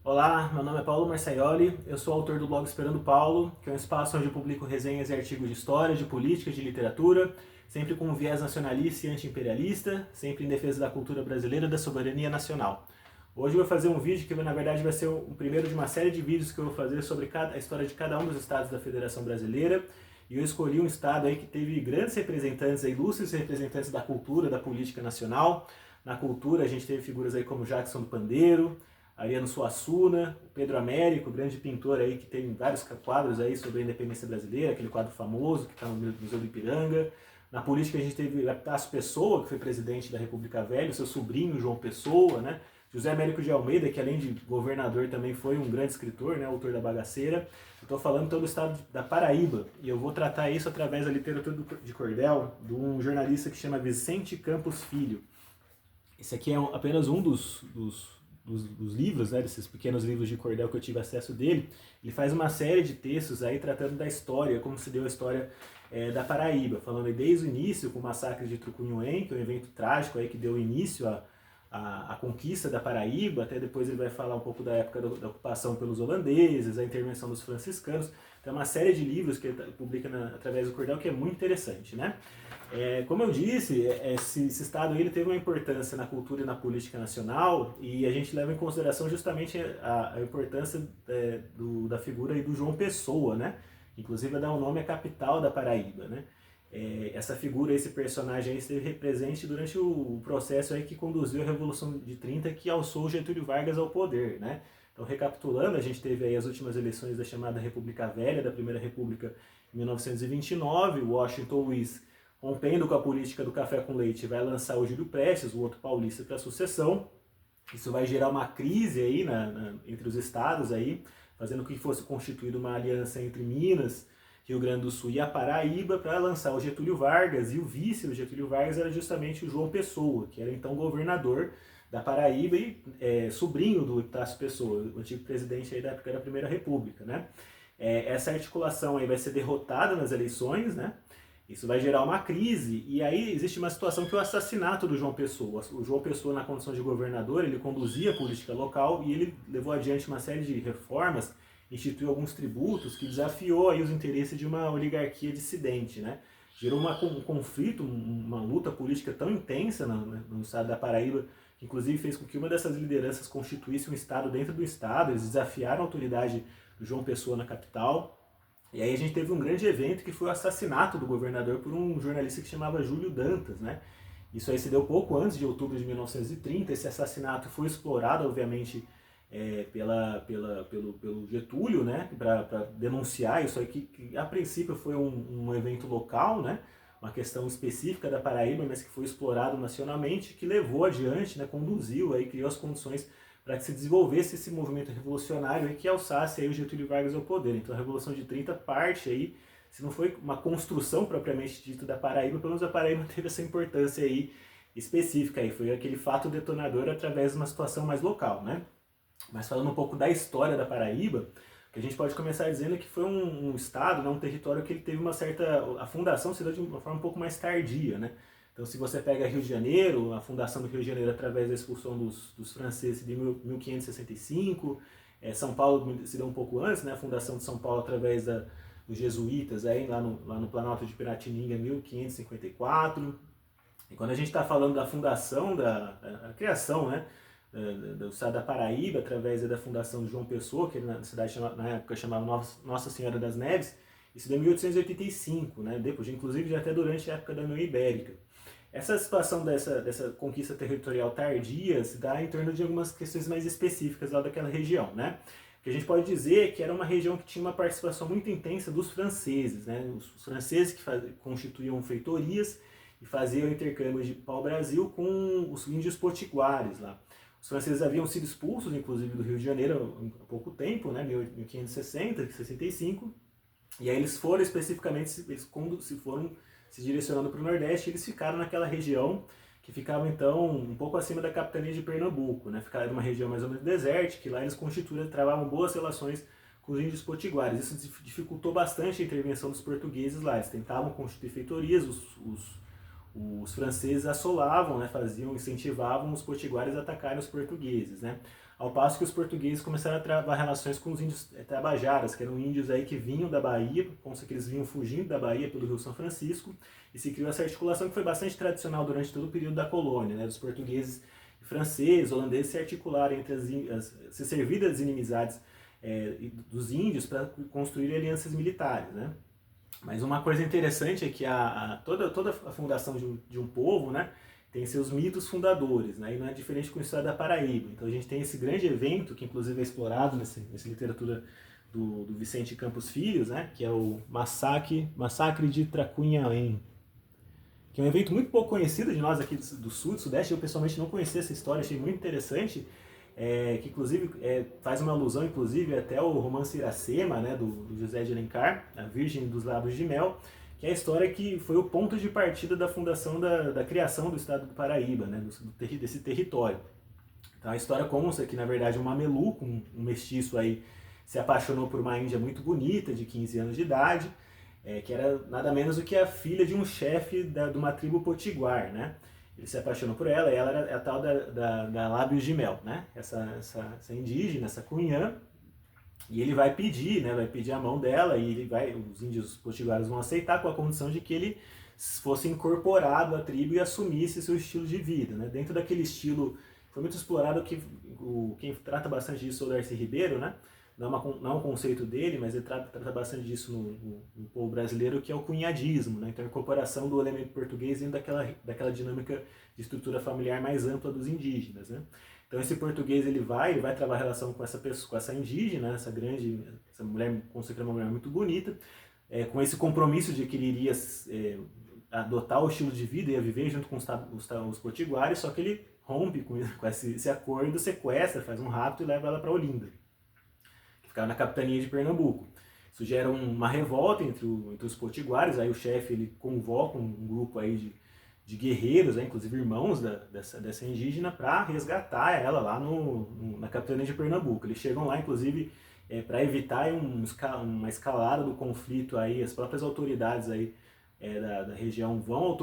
Olá, meu nome é Paulo Marcioli, eu sou autor do blog Esperando Paulo, que é um espaço onde eu publico resenhas e artigos de história, de política, de literatura, sempre com um viés nacionalista e anti-imperialista, sempre em defesa da cultura brasileira e da soberania nacional. Hoje eu vou fazer um vídeo que na verdade vai ser o primeiro de uma série de vídeos que eu vou fazer sobre a história de cada um dos estados da Federação Brasileira, e eu escolhi um estado aí que teve grandes representantes, ilustres representantes da cultura, da política nacional. Na cultura a gente teve figuras aí como Jackson do Pandeiro, Ariano Suassuna, Pedro Américo, grande pintor aí que tem vários quadros aí sobre a independência brasileira, aquele quadro famoso que está no Museu do Ipiranga. Na política a gente teve Epitácio Pessoa, que foi presidente da República Velha, seu sobrinho João Pessoa, né? José Américo de Almeida, que além de governador também foi um grande escritor, né? Autor da Bagaceira. Eu estou falando então do estado da Paraíba, e eu vou tratar isso através da literatura de cordel de um jornalista que chama Vicente Campos Filho. Esse aqui é apenas um dos livros, né, desses pequenos livros de cordel que eu tive acesso dele. Ele faz uma série de textos aí tratando da história, como se deu a história da Paraíba, falando aí desde o início com o massacre de Trucunhuém, que é um evento trágico aí que deu início à conquista da Paraíba, até depois ele vai falar um pouco da época da ocupação pelos holandeses, a intervenção dos franciscanos. Tem uma série de livros que ele publica através do cordel que é muito interessante, né? Como eu disse, esse estado ele teve uma importância na cultura e na política nacional, e a gente leva em consideração justamente a importância da figura aí do João Pessoa, né? Inclusive vai dar um nome à capital da Paraíba, né? Essa figura, esse personagem aí esteve presente durante o processo aí que conduziu a Revolução de 30, que alçou Getúlio Vargas ao poder, né? Então, recapitulando, a gente teve aí as últimas eleições da chamada República Velha, da Primeira República, em 1929, Washington Luiz, rompendo com a política do café com leite, vai lançar o Júlio Prestes, o outro paulista, para a sucessão. Isso vai gerar uma crise aí entre os estados, aí, fazendo com que fosse constituída uma aliança entre Minas, Rio Grande do Sul e a Paraíba para lançar o Getúlio Vargas, e o vice do Getúlio Vargas era justamente o João Pessoa, que era então governador da Paraíba e sobrinho do Epitácio Pessoa, o antigo presidente aí da época da Primeira República, né? Essa articulação aí vai ser derrotada nas eleições, né? Isso vai gerar uma crise, e aí existe uma situação que é o assassinato do João Pessoa. O João Pessoa, na condição de governador, ele conduzia a política local e ele levou adiante uma série de reformas, instituiu alguns tributos que desafiou aí os interesses de uma oligarquia dissidente, né? Gerou um conflito, uma luta política tão intensa no estado da Paraíba, que inclusive fez com que uma dessas lideranças constituísse um estado dentro do estado. Eles desafiaram a autoridade do João Pessoa na capital. E aí a gente teve um grande evento que foi o assassinato do governador por um jornalista que chamava Júlio Dantas, né? Isso aí se deu pouco antes de outubro de 1930. Esse assassinato foi explorado, obviamente, pelo Getúlio, né? Para denunciar isso aí, que a princípio foi um evento local, né? Uma questão específica da Paraíba, mas que foi explorado nacionalmente, que levou adiante, né? Conduziu, aí, criou as condições para que se desenvolvesse esse movimento revolucionário e que alçasse aí o Getúlio Vargas ao poder. Então a Revolução de 30 parte aí, se não foi uma construção propriamente dita da Paraíba, pelo menos a Paraíba teve essa importância aí específica aí, foi aquele fato detonador através de uma situação mais local, né? Mas falando um pouco da história da Paraíba, o que a gente pode começar dizendo é que foi um estado, né, um território que ele teve uma certa... A fundação se deu de uma forma um pouco mais tardia, né? Então, se você pega Rio de Janeiro, a fundação do Rio de Janeiro através da expulsão dos franceses de 1565, São Paulo se deu um pouco antes, né, a fundação de São Paulo através dos jesuítas, aí, lá no Planalto de Piratininga, em 1554. E quando a gente está falando da fundação, da criação, né, do estado da Paraíba, através da fundação de João Pessoa, que na cidade na época chamava Nossa Senhora das Neves, isso deu em 1885, né, depois, inclusive já até durante a época da União Ibérica. Essa situação dessa conquista territorial tardia se dá em torno de algumas questões mais específicas lá daquela região, né? Que a gente pode dizer que era uma região que tinha uma participação muito intensa dos franceses, né? Os franceses que constituíam feitorias e faziam intercâmbio de pau-brasil com os índios potiguares lá. Os franceses haviam sido expulsos, inclusive, do Rio de Janeiro há pouco tempo, né? 1560, 65, e aí eles foram especificamente, se direcionando para o Nordeste, eles ficaram naquela região que ficava então um pouco acima da capitania de Pernambuco, né? Ficaram numa região mais ou menos desértica, e lá eles travavam boas relações com os índios potiguares. Isso dificultou bastante a intervenção dos portugueses lá. Eles tentavam constituir feitorias, os franceses assolavam, né? Incentivavam os potiguares a atacarem os portugueses, né? ao passo que os portugueses começaram a travar relações com os índios tabajaras, que eram índios aí que vinham da Bahia, como se eles vinham fugindo da Bahia pelo Rio São Francisco, e se criou essa articulação que foi bastante tradicional durante todo o período da colônia, né, dos portugueses e franceses, holandeses se articularem entre se servir das inimizades dos índios para construir alianças militares, né. Mas uma coisa interessante é que toda a fundação de um povo, né, tem seus mitos fundadores, né, e não é diferente com a história da Paraíba. Então a gente tem esse grande evento, que inclusive é explorado nessa literatura do Vicente Campos Filhos, né, que é o Massacre de Tracunhaém, que é um evento muito pouco conhecido de nós aqui do sul, do sudeste. Eu pessoalmente não conhecia essa história, achei muito interessante, que inclusive faz uma alusão inclusive até ao romance Iracema, né, do José de Alencar, A Virgem dos Lábios de Mel, que é a história que foi o ponto de partida da fundação da criação do estado do Paraíba, né, desse território. Então a história consta que, na verdade, um mameluco, um mestiço aí, se apaixonou por uma índia muito bonita, de 15 anos de idade, que era nada menos do que a filha de um chefe de uma tribo potiguar, né? Ele se apaixonou por ela, e ela era a tal da Lábios de Mel, né? Essa indígena, essa cunhã, e ele vai pedir, né? Vai pedir a mão dela, e os índios potiguares vão aceitar com a condição de que ele fosse incorporado à tribo e assumisse seu estilo de vida, né? Dentro daquele estilo, foi muito explorado, quem trata bastante disso é o Darcy Ribeiro, né? Não é um conceito dele, mas ele trata bastante disso no povo brasileiro, que é o cunhadismo, né? Então a incorporação do elemento português dentro daquela dinâmica de estrutura familiar mais ampla dos indígenas, né? Então esse português ele vai travar relação com essa pessoa, com essa indígena, essa mulher considerada uma mulher muito bonita, com esse compromisso de que ele iria adotar o estilo de vida, ia viver junto com os potiguares, só que ele rompe com esse acordo, sequestra, faz um rapto e leva ela para Olinda, que ficava na capitania de Pernambuco. Isso gera uma revolta entre os potiguares, aí o chefe ele convoca um grupo aí de guerreiros, né, inclusive irmãos dessa indígena, para resgatar ela lá na capitania de Pernambuco. Eles chegam lá, inclusive, para evitar uma escalada do conflito, aí as próprias autoridades aí, da região vão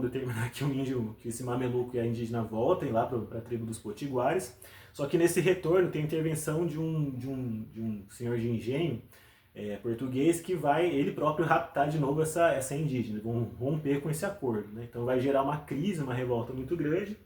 determinar que esse mameluco e a indígena voltem lá para a tribo dos potiguares. Só que nesse retorno tem a intervenção de um senhor de engenho português, que vai ele próprio raptar de novo essa indígena, vão romper com esse acordo, né? Então vai gerar uma crise, uma revolta muito grande,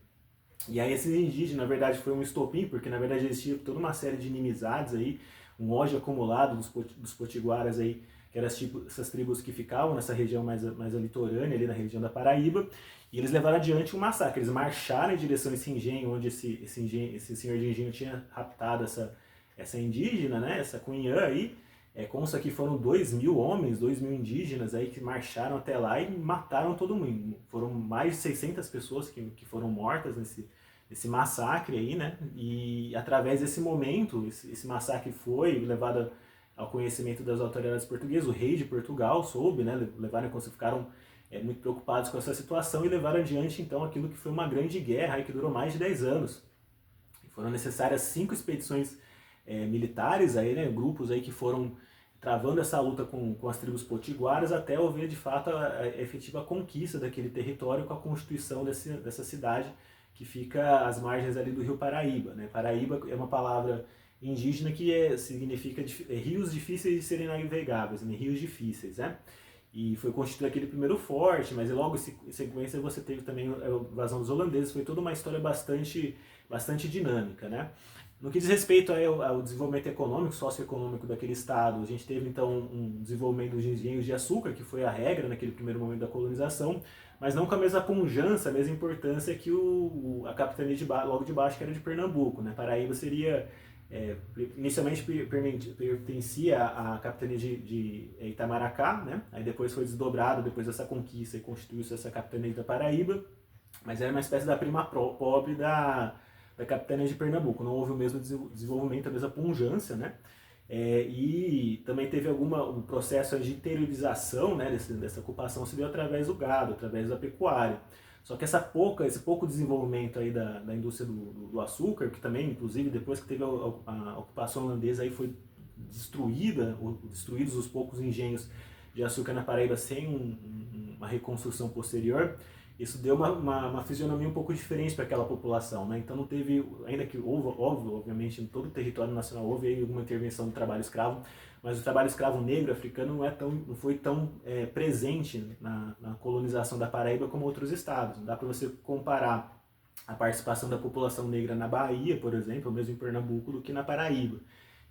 e aí esses indígenas, na verdade, foi um estopim, porque na verdade existia toda uma série de inimizades aí, um ódio acumulado dos potiguaras aí, que eram essas tribos que ficavam nessa região mais litorânea, ali na região da Paraíba, e eles levaram adiante um massacre. Eles marcharam em direção a esse engenho, onde esse senhor de engenho tinha raptado essa indígena, né, essa cunhã aí. Consta que foram 2.000 homens, 2.000 indígenas aí que marcharam até lá e mataram todo mundo. Foram mais de 600 pessoas que foram mortas nesse massacre aí, né? E através desse momento, esse massacre foi levado ao conhecimento das autoridades portuguesas. O rei de Portugal soube, né? Ficaram muito preocupados com essa situação e levaram adiante então aquilo que foi uma grande guerra aí, que durou mais de 10 anos. E foram necessárias 5 expedições militares, aí, né, grupos aí que foram travando essa luta com as tribos potiguaras, até haver de fato a efetiva conquista daquele território com a constituição dessa cidade que fica às margens ali do rio Paraíba, né? Paraíba é uma palavra indígena que significa rios difíceis de serem navegáveis, né? Rios difíceis, né? E foi constituído aquele primeiro forte, mas logo em sequência você teve também a invasão dos holandeses. Foi toda uma história bastante dinâmica, né? No que diz respeito ao desenvolvimento econômico, socioeconômico daquele estado, a gente teve então um desenvolvimento dos engenhos de açúcar, que foi a regra naquele primeiro momento da colonização, mas não com a mesma pujança, a mesma importância que a capitania logo de baixo, que era de Pernambuco, né? Paraíba seria, inicialmente pertencia à capitania de Itamaracá, né? Aí depois foi desdobrado, depois dessa conquista, e constituiu-se essa capitania da Paraíba, mas era uma espécie da prima pobre da capitania de Pernambuco. Não houve o mesmo desenvolvimento, a mesma pujança, né? E também teve um processo de interiorização, né, dessa ocupação se deu através do gado, através da pecuária. Só que esse pouco desenvolvimento aí da indústria do açúcar, que também, inclusive, depois que teve a ocupação holandesa, aí foi destruídos os poucos engenhos de açúcar na Paraíba sem uma reconstrução posterior. isso deu uma fisionomia um pouco diferente para aquela população, né? Então não teve, ainda que houve, óbvio, obviamente, em todo o território nacional houve aí alguma intervenção do trabalho escravo, mas o trabalho escravo negro africano não foi tão presente na colonização da Paraíba como outros estados. Não dá para você comparar a participação da população negra na Bahia, por exemplo, ou mesmo em Pernambuco, do que na Paraíba.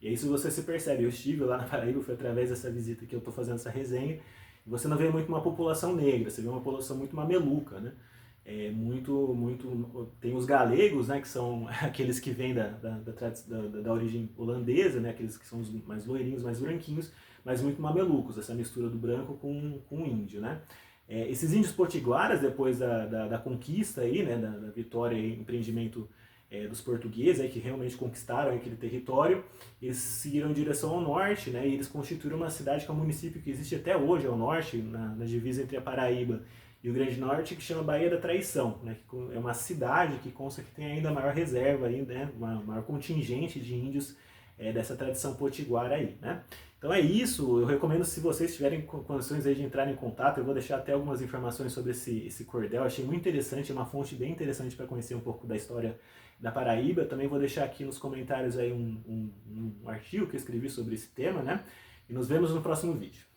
E aí, se você se percebe, eu estive lá na Paraíba, foi através dessa visita que eu estou fazendo essa resenha, e você não vê muito uma população negra, você vê uma população muito mameluca, né? Tem os galegos, né, que são aqueles que vêm da origem holandesa, né, aqueles que são os mais loirinhos, mais branquinhos, mas muito mamelucos, essa mistura do branco com o índio, né? Esses índios potiguaras, depois da conquista aí, né, da vitória e empreendimento dos portugueses, aí, que realmente conquistaram aquele território, eles seguiram em direção ao norte, né, e eles constituíram uma cidade que é um município que existe até hoje ao norte, na divisa entre a Paraíba e o Grande Norte, que chama Baía da Traição, né, que é uma cidade que consta que tem ainda a maior reserva, aí, né, maior contingente de índios dessa tradição potiguara aí, né. Então é isso, eu recomendo, se vocês tiverem condições aí de entrar em contato, eu vou deixar até algumas informações sobre esse cordel, achei muito interessante, é uma fonte bem interessante para conhecer um pouco da história da Paraíba. Também vou deixar aqui nos comentários aí um artigo que eu escrevi sobre esse tema, né? E nos vemos no próximo vídeo.